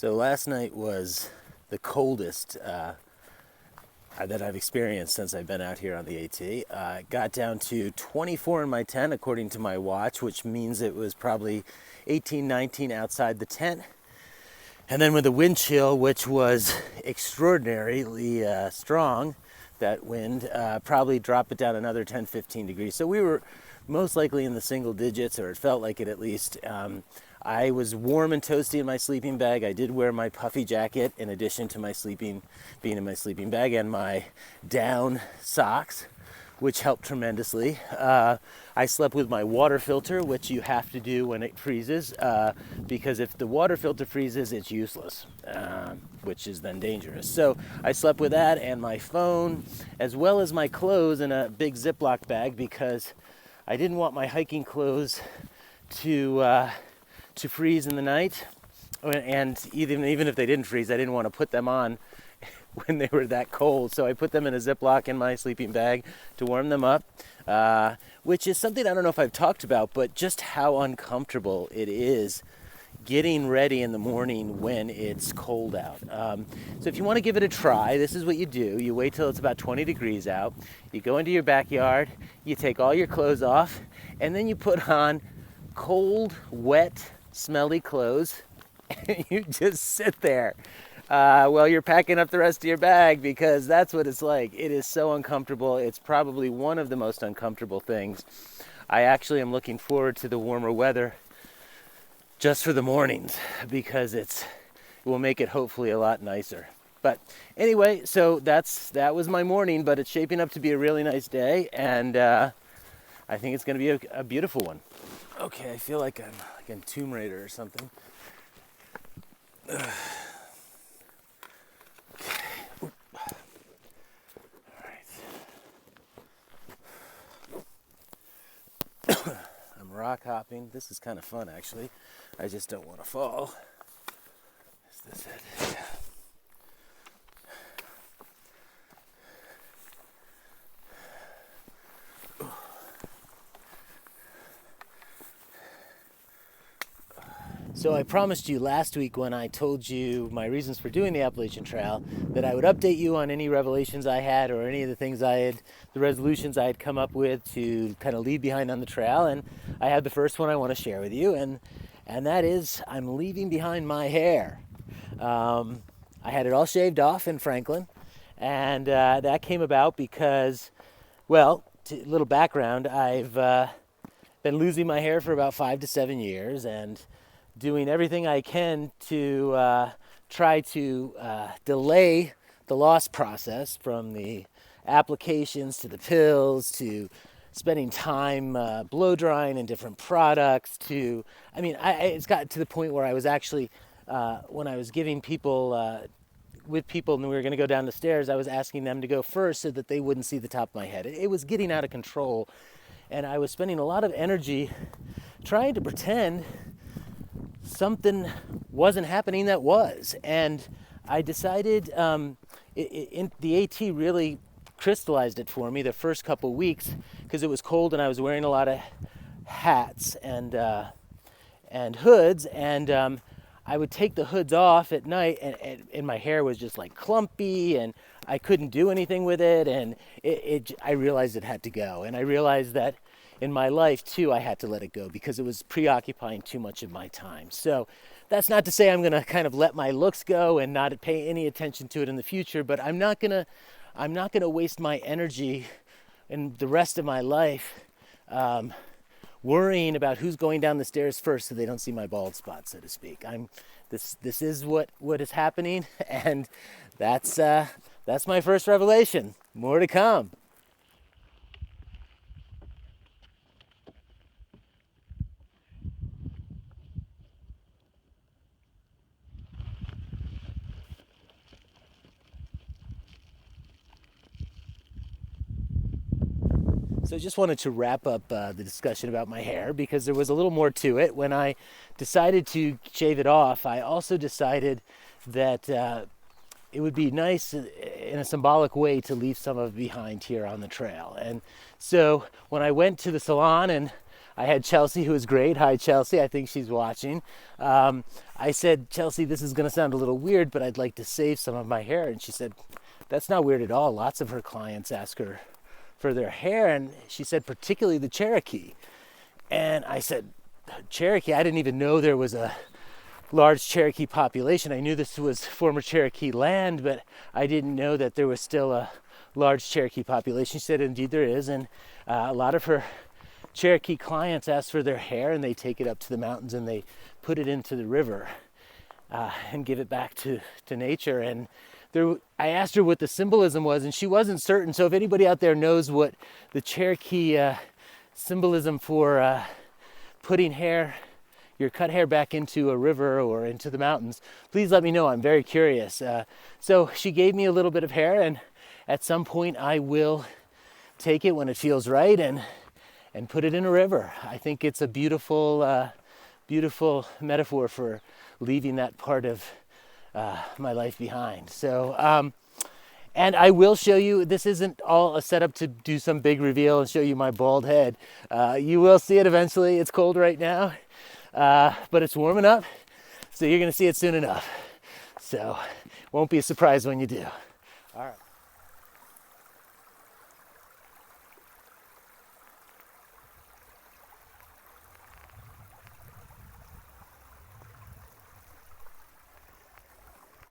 So last night was the coldest that I've experienced since I've been out here on the AT. Got down to 24 in my tent according to my watch, which means it was probably 18, 19 outside the tent. And then with the wind chill, which was extraordinarily strong, that wind probably dropped it down another 10, 15 degrees. So we were most likely in the single digits, or it felt like it at least. I was warm and toasty in my sleeping bag. I did wear my puffy jacket in addition to being in my sleeping bag, and my down socks, which helped tremendously. I slept with my water filter, which you have to do when it freezes, because if the water filter freezes, it's useless, which is then dangerous. So I slept with that and my phone, as well as my clothes in a big Ziploc bag, because I didn't want my hiking clothes to freeze in the night, and even if they didn't freeze, I didn't want to put them on when they were that cold. So I put them in a Ziploc in my sleeping bag to warm them up, which is something I don't know if I've talked about, but just how uncomfortable it is getting ready in the morning when it's cold out. So if you want to give it a try, this is what you do. You wait till it's about 20 degrees out. You go into your backyard, you take all your clothes off, and then you put on cold, wet, smelly clothes, and you just sit there while you're packing up the rest of your bag, because that's what it's like. It is so uncomfortable. It's probably one of the most uncomfortable things. I actually am looking forward to the warmer weather just for the mornings, because it will make it hopefully a lot nicer. But anyway, so that was my morning, but it's shaping up to be a really nice day, and I think it's going to be a beautiful one. Okay, I feel like I'm in Tomb Raider or something. Okay. All right. I'm rock hopping. This is kind of fun, actually. I just don't want to fall. Is this it? Yeah. So I promised you last week, when I told you my reasons for doing the Appalachian Trail, that I would update you on any revelations I had, or any of the things the resolutions I had come up with to kind of leave behind on the trail. And I had the first one I want to share with you, and that is I'm leaving behind my hair. I had it all shaved off in Franklin, and that came about because, well, a little background, I've been losing my hair for about 5 to 7 years, and doing everything I can to try to delay the loss process, from the applications to the pills to spending time blow drying in different products to, it's got to the point where I was actually, when I was giving people, with people and we were going to go down the stairs, I was asking them to go first so that they wouldn't see the top of my head. It was getting out of control, and I was spending a lot of energy trying to pretend something wasn't happening that was. And I decided, the AT really crystallized it for me the first couple weeks, because it was cold and I was wearing a lot of hats and hoods, and I would take the hoods off at night, and my hair was just like clumpy, and I couldn't do anything with it, and I realized it had to go. And I realized that in my life too, I had to let it go, because it was preoccupying too much of my time. So that's not to say I'm going to kind of let my looks go and not pay any attention to it in the future, but I'm not going to waste my energy and the rest of my life worrying about who's going down the stairs first so they don't see my bald spot, so to speak. This is what is happening, and that's my first revelation. More to come. So I just wanted to wrap up the discussion about my hair, because there was a little more to it. When I decided to shave it off, I also decided that it would be nice in a symbolic way to leave some of it behind here on the trail. And so when I went to the salon and I had Chelsea, who was great. Hi, Chelsea. I think she's watching. I said, Chelsea, this is going to sound a little weird, but I'd like to save some of my hair. And she said, that's not weird at all. Lots of her clients ask her for their hair. And she said, particularly the Cherokee. And I said, Cherokee? I didn't even know there was a large Cherokee population. I knew this was former Cherokee land, but I didn't know that there was still a large Cherokee population. She said, indeed there is. And a lot of her Cherokee clients ask for their hair, and they take it up to the mountains and they put it into the river and give it back to nature. And I asked her what the symbolism was, and she wasn't certain. So if anybody out there knows what the Cherokee symbolism for putting your cut hair back into a river or into the mountains, please let me know. I'm very curious. So she gave me a little bit of hair, and at some point I will take it when it feels right and put it in a river. I think it's a beautiful, beautiful metaphor for leaving that part of my life behind. So, and I will show you, this isn't all a setup to do some big reveal and show you my bald head. You will see it eventually. It's cold right now, but it's warming up, so you're gonna see it soon enough. So, won't be a surprise when you do. All right.